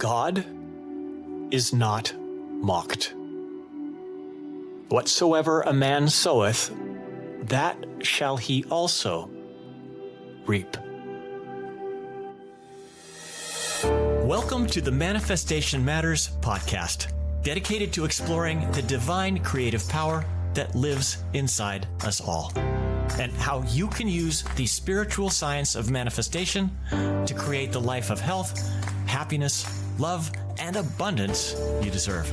God is not mocked. Whatsoever a man soweth, that shall he also reap. Welcome to the Manifestation Matters podcast, dedicated to exploring the divine creative power that lives inside us all, and how you can use the spiritual science of manifestation to create the life of health, happiness, love, and abundance you deserve.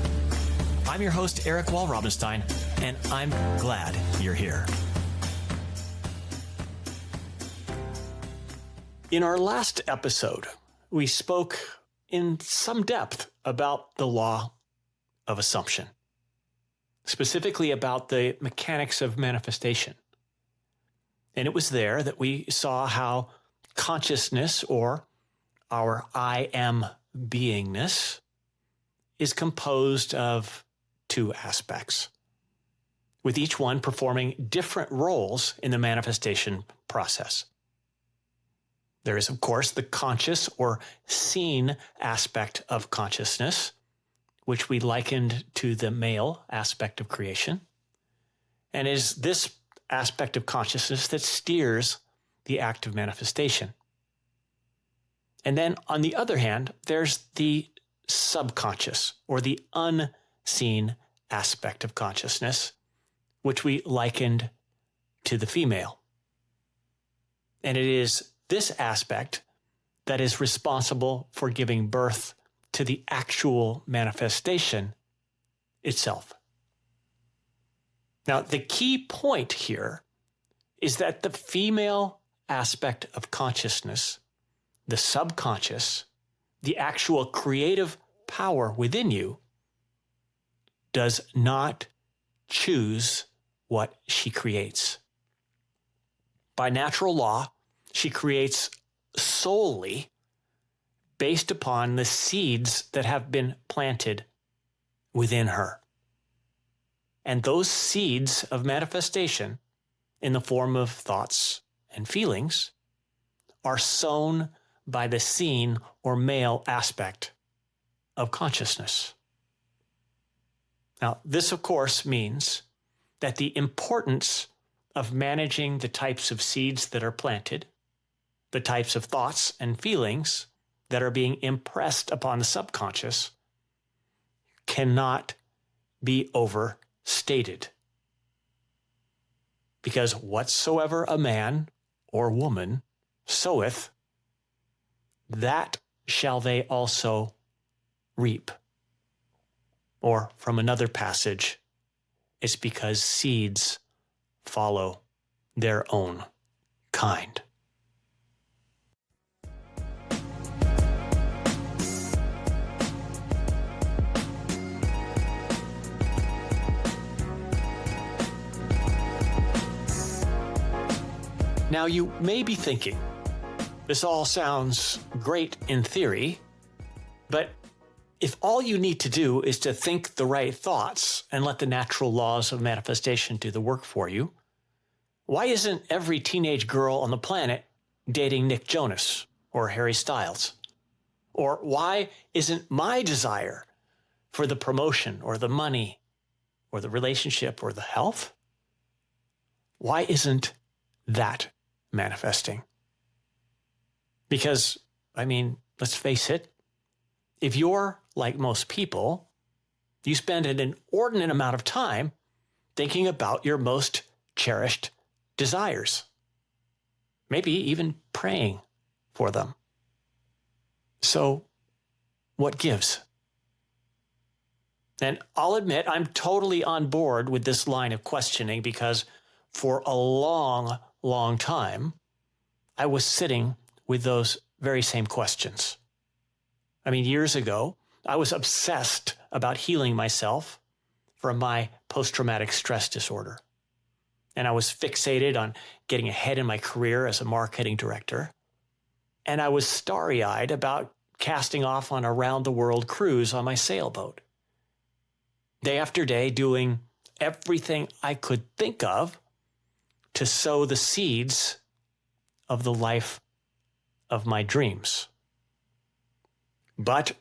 I'm your host, Eric Wall-Robinstein, and I'm glad you're here. In our last episode, we spoke in some depth about the law of assumption, specifically about the mechanics of manifestation. And it was there that we saw how consciousness, or our I am beingness, is composed of two aspects, with each one performing different roles in the manifestation process. There is, of course, the conscious or seen aspect of consciousness, which we likened to the male aspect of creation, and is this aspect of consciousness that steers the act of manifestation. And then, on the other hand, there's the subconscious or the unseen aspect of consciousness, which we likened to the female. And it is this aspect that is responsible for giving birth to the actual manifestation itself. Now, the key point here is that the female aspect of consciousness, the subconscious, the actual creative power within you, does not choose what she creates. By natural law, she creates solely based upon the seeds that have been planted within her. And those seeds of manifestation, in the form of thoughts and feelings, are sown by the seen or male aspect of consciousness. Now, this, of course, means that the importance of managing the types of seeds that are planted, the types of thoughts and feelings that are being impressed upon the subconscious, cannot be overstated. Because whatsoever a man or woman soweth, that shall they also reap. Or from another passage, it's because seeds follow their own kind. Now, you may be thinking, this all sounds great in theory, but if all you need to do is to think the right thoughts and let the natural laws of manifestation do the work for you, why isn't every teenage girl on the planet dating Nick Jonas or Harry Styles? Or why isn't my desire for the promotion or the money or the relationship or the health? Why isn't that manifesting? Because, let's face it, if you're like most people, you spend an inordinate amount of time thinking about your most cherished desires, maybe even praying for them. So, what gives? And I'll admit, I'm totally on board with this line of questioning because for a long, long time, I was sitting with those very same questions. Years ago, I was obsessed about healing myself from my post-traumatic stress disorder. And I was fixated on getting ahead in my career as a marketing director. And I was starry-eyed about casting off on a round-the-world cruise on my sailboat. Day after day, doing everything I could think of to sow the seeds of the life of my dreams. But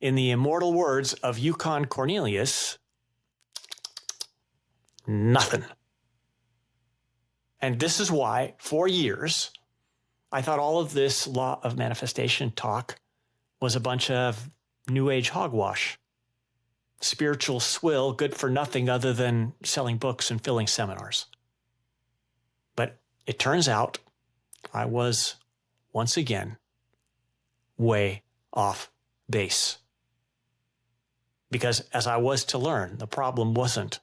in the immortal words of Yukon Cornelius, nothing. And this is why, for years, I thought all of this law of manifestation talk was a bunch of New Age hogwash. Spiritual swill, good for nothing other than selling books and filling seminars. But it turns out I was, once again, way off base. Because as I was to learn, the problem wasn't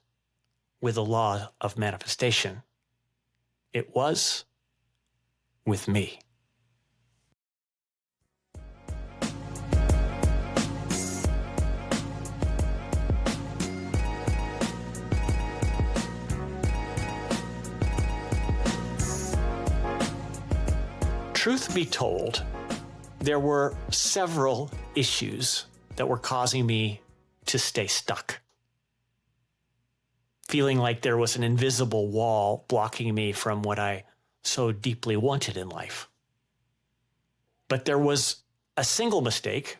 with the law of manifestation. It was with me. Truth be told, there were several issues that were causing me to stay stuck. Feeling like there was an invisible wall blocking me from what I so deeply wanted in life. But there was a single mistake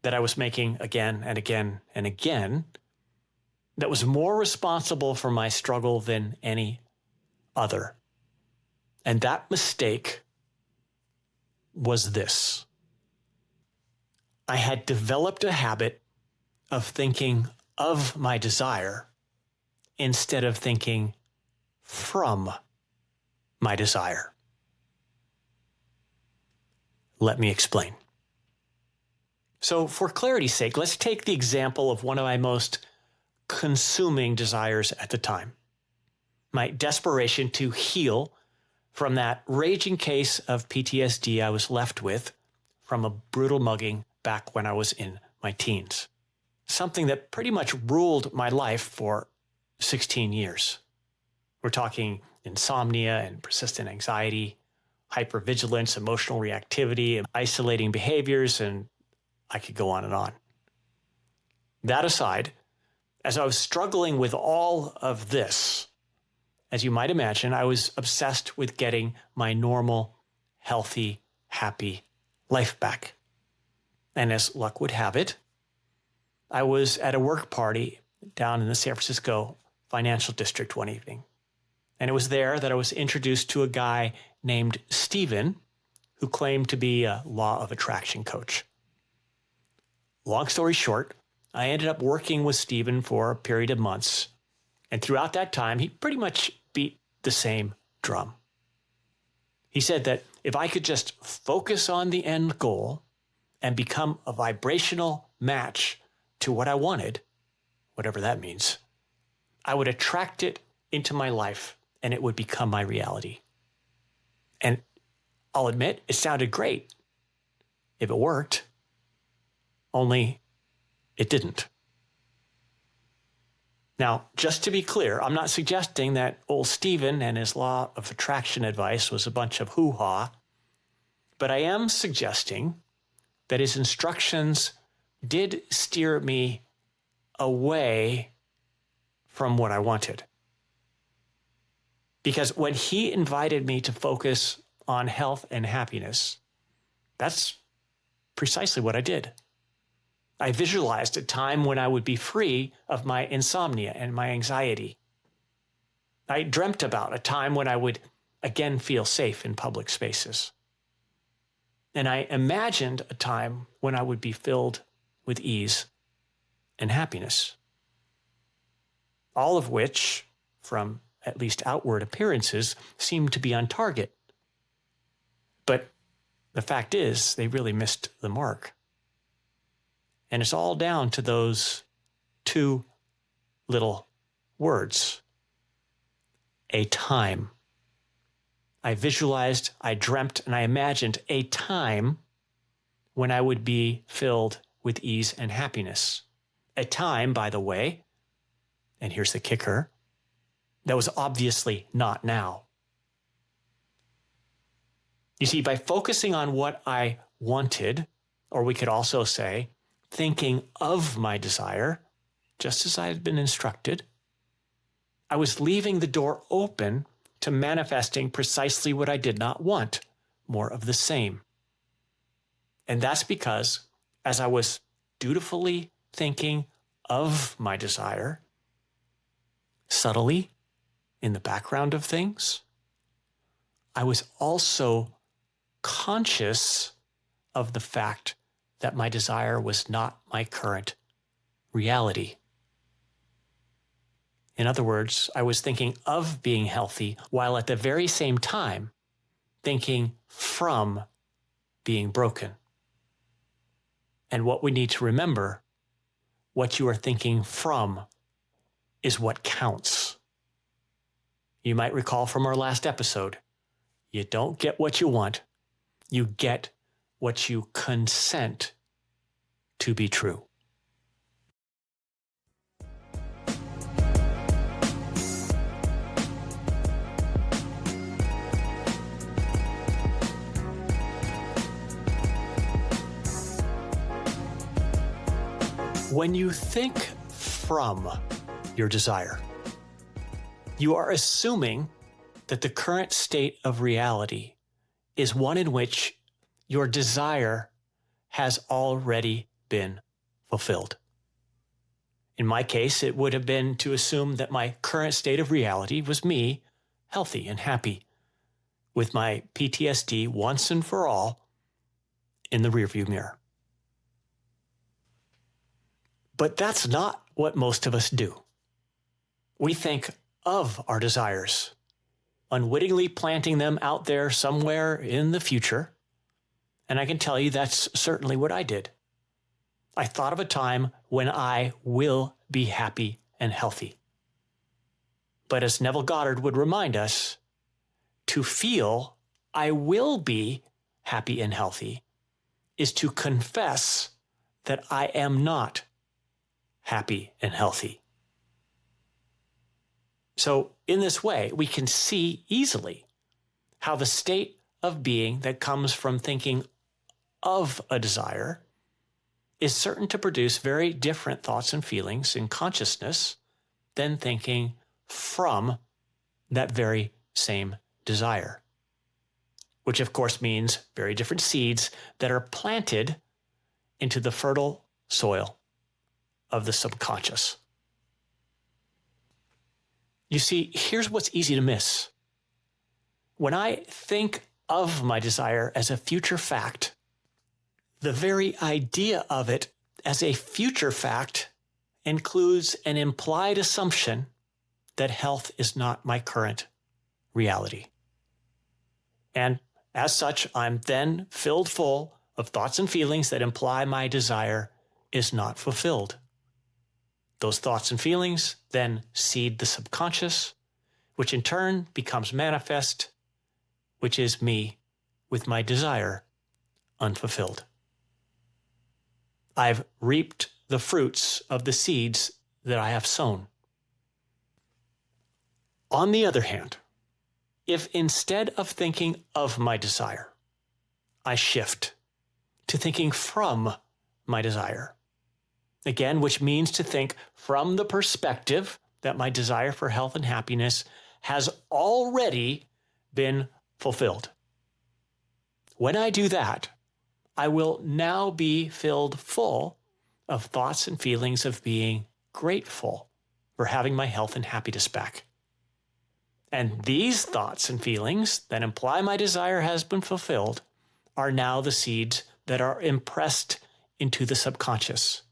that I was making again and again and again that was more responsible for my struggle than any other. And that mistake was this. I had developed a habit of thinking of my desire instead of thinking from my desire. Let me explain. So for clarity's sake, let's take the example of one of my most consuming desires at the time. My desperation to heal from that raging case of PTSD I was left with from a brutal mugging back when I was in my teens. Something that pretty much ruled my life for 16 years. We're talking insomnia and persistent anxiety, hypervigilance, emotional reactivity, and isolating behaviors, and I could go on and on. That aside, as I was struggling with all of this, as you might imagine, I was obsessed with getting my normal, healthy, happy life back. And as luck would have it, I was at a work party down in the San Francisco financial district one evening. And it was there that I was introduced to a guy named Stephen, who claimed to be a law of attraction coach. Long story short, I ended up working with Stephen for a period of months. And throughout that time, he pretty much beat the same drum. He said that if I could just focus on the end goal and become a vibrational match to what I wanted, whatever that means, I would attract it into my life and it would become my reality. And I'll admit, it sounded great if it worked, only it didn't. Now, just to be clear, I'm not suggesting that old Stephen and his law of attraction advice was a bunch of hoo-ha, but I am suggesting that his instructions did steer me away from what I wanted. Because when he invited me to focus on health and happiness, that's precisely what I did. I visualized a time when I would be free of my insomnia and my anxiety. I dreamt about a time when I would again feel safe in public spaces. And I imagined a time when I would be filled with ease and happiness. All of which, from at least outward appearances, seemed to be on target. But the fact is, they really missed the mark. And it's all down to those two little words. A time. I visualized, I dreamt, and I imagined a time when I would be filled with ease and happiness. A time, by the way, and here's the kicker, that was obviously not now. You see, by focusing on what I wanted, or we could also say, thinking of my desire, just as I had been instructed, I was leaving the door open to manifesting precisely what I did not want, more of the same. And that's because as I was dutifully thinking of my desire, subtly in the background of things, I was also conscious of the fact that my desire was not my current reality. In other words, I was thinking of being healthy while at the very same time thinking from being broken. And what we need to remember, what you are thinking from is what counts. You might recall from our last episode, you don't get what you want, you get what you consent to be true. When you think from your desire, you are assuming that the current state of reality is one in which your desire has already been fulfilled. In my case, it would have been to assume that my current state of reality was me, healthy and happy, with my PTSD once and for all in the rearview mirror. But that's not what most of us do. We think of our desires, unwittingly planting them out there somewhere in the future. And I can tell you that's certainly what I did. I thought of a time when I will be happy and healthy. But as Neville Goddard would remind us, to feel I will be happy and healthy is to confess that I am not happy and healthy. So in this way, we can see easily how the state of being that comes from thinking of a desire is certain to produce very different thoughts and feelings in consciousness than thinking from that very same desire, which of course means very different seeds that are planted into the fertile soil of the subconscious. You see, here's what's easy to miss. When I think of my desire as a future fact, the very idea of it as a future fact includes an implied assumption that health is not my current reality. And as such, I'm then filled full of thoughts and feelings that imply my desire is not fulfilled. Those thoughts and feelings then seed the subconscious, which in turn becomes manifest, which is me with my desire unfulfilled. I've reaped the fruits of the seeds that I have sown. On the other hand, if instead of thinking of my desire, I shift to thinking from my desire, again, which means to think from the perspective that my desire for health and happiness has already been fulfilled. When I do that, I will now be filled full of thoughts and feelings of being grateful for having my health and happiness back. And these thoughts and feelings that imply my desire has been fulfilled are now the seeds that are impressed into the subconscious,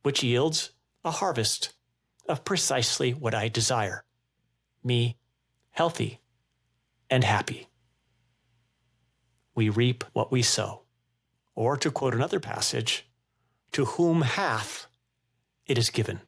which yields a harvest of precisely what I desire, me healthy and happy. We reap what we sow. Or to quote another passage, to whom hath, it is given.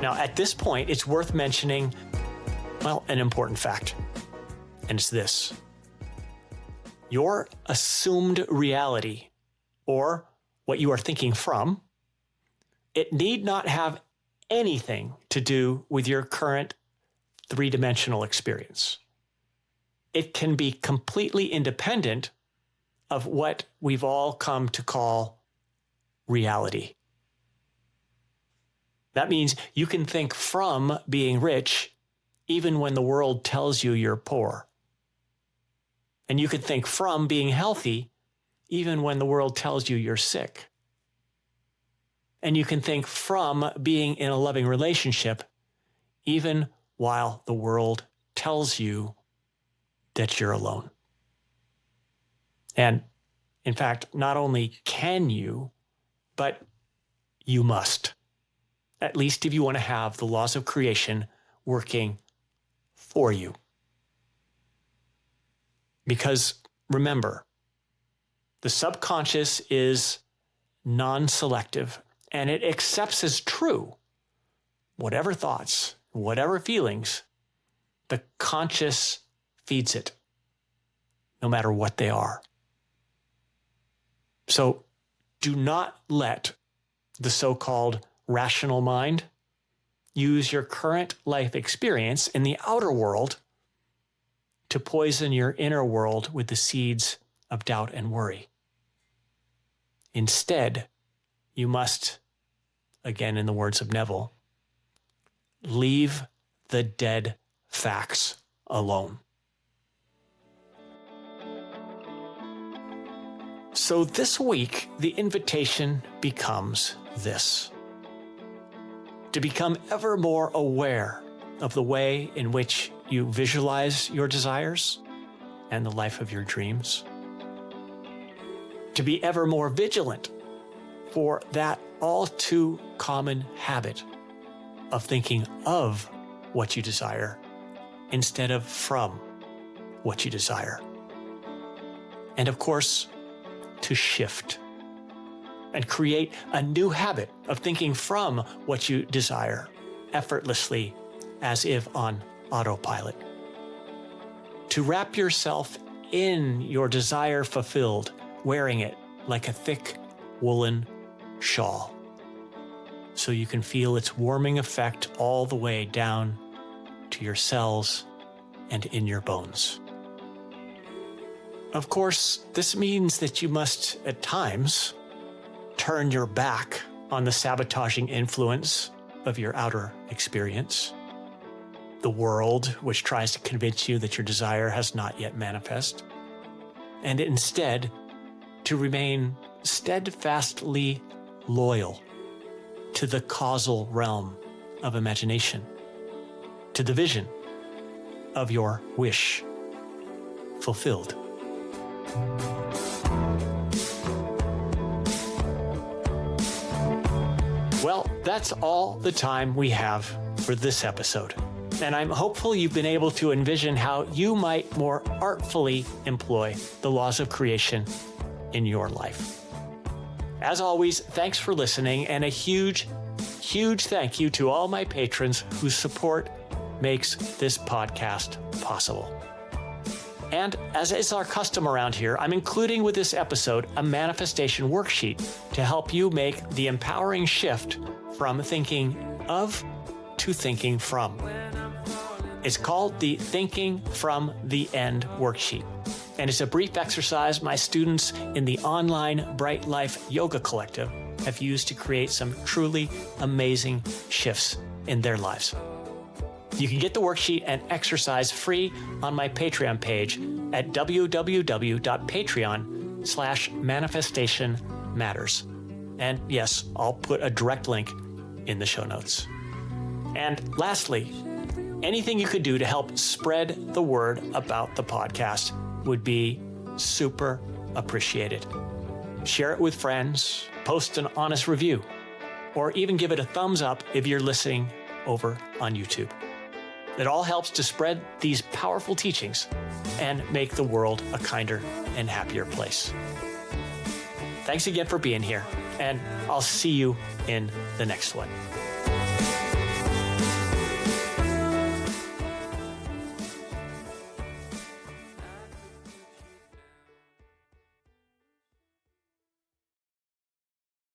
Now, at this point, it's worth mentioning, an important fact, and it's this. Your assumed reality, or what you are thinking from, it need not have anything to do with your current three-dimensional experience. It can be completely independent of what we've all come to call reality. That means you can think from being rich even when the world tells you you're poor. And you can think from being healthy even when the world tells you you're sick. And you can think from being in a loving relationship even while the world tells you that you're alone. And in fact, not only can you, but you must. At least if you want to have the laws of creation working for you. Because remember, the subconscious is non-selective and it accepts as true whatever thoughts, whatever feelings, the conscious feeds it, no matter what they are. So do not let the so-called rational mind use your current life experience in the outer world to poison your inner world with the seeds of doubt and worry. Instead, you must, again in the words of Neville, leave the dead facts alone. So this week, the invitation becomes this: to become ever more aware of the way in which you visualize your desires and the life of your dreams. To be ever more vigilant for that all too common habit of thinking of what you desire instead of from what you desire. And of course, to shift and create a new habit of thinking from what you desire effortlessly, as if on autopilot. To wrap yourself in your desire fulfilled, wearing it like a thick woolen shawl, so you can feel its warming effect all the way down to your cells and in your bones. Of course, this means that you must, at times, turn your back on the sabotaging influence of your outer experience, the world which tries to convince you that your desire has not yet manifest, and instead to remain steadfastly loyal to the causal realm of imagination, to the vision of your wish fulfilled. Well, that's all the time we have for this episode. And I'm hopeful you've been able to envision how you might more artfully employ the laws of creation in your life. As always, thanks for listening, and a huge thank you to all my patrons whose support makes this podcast possible. And as is our custom around here, I'm including with this episode a manifestation worksheet to help you make the empowering shift from thinking of to thinking from. It's called the Thinking from the End worksheet. And it's a brief exercise my students in the online Bright Life Yoga Collective have used to create some truly amazing shifts in their lives. You can get the worksheet and exercise free on my Patreon page at www.patreon.com/manifestationmatters. And yes, I'll put a direct link in the show notes. And lastly, anything you could do to help spread the word about the podcast would be super appreciated. Share it with friends, post an honest review, or even give it a thumbs up if you're listening over on YouTube. It all helps to spread these powerful teachings and make the world a kinder and happier place. Thanks again for being here, and I'll see you in the next one.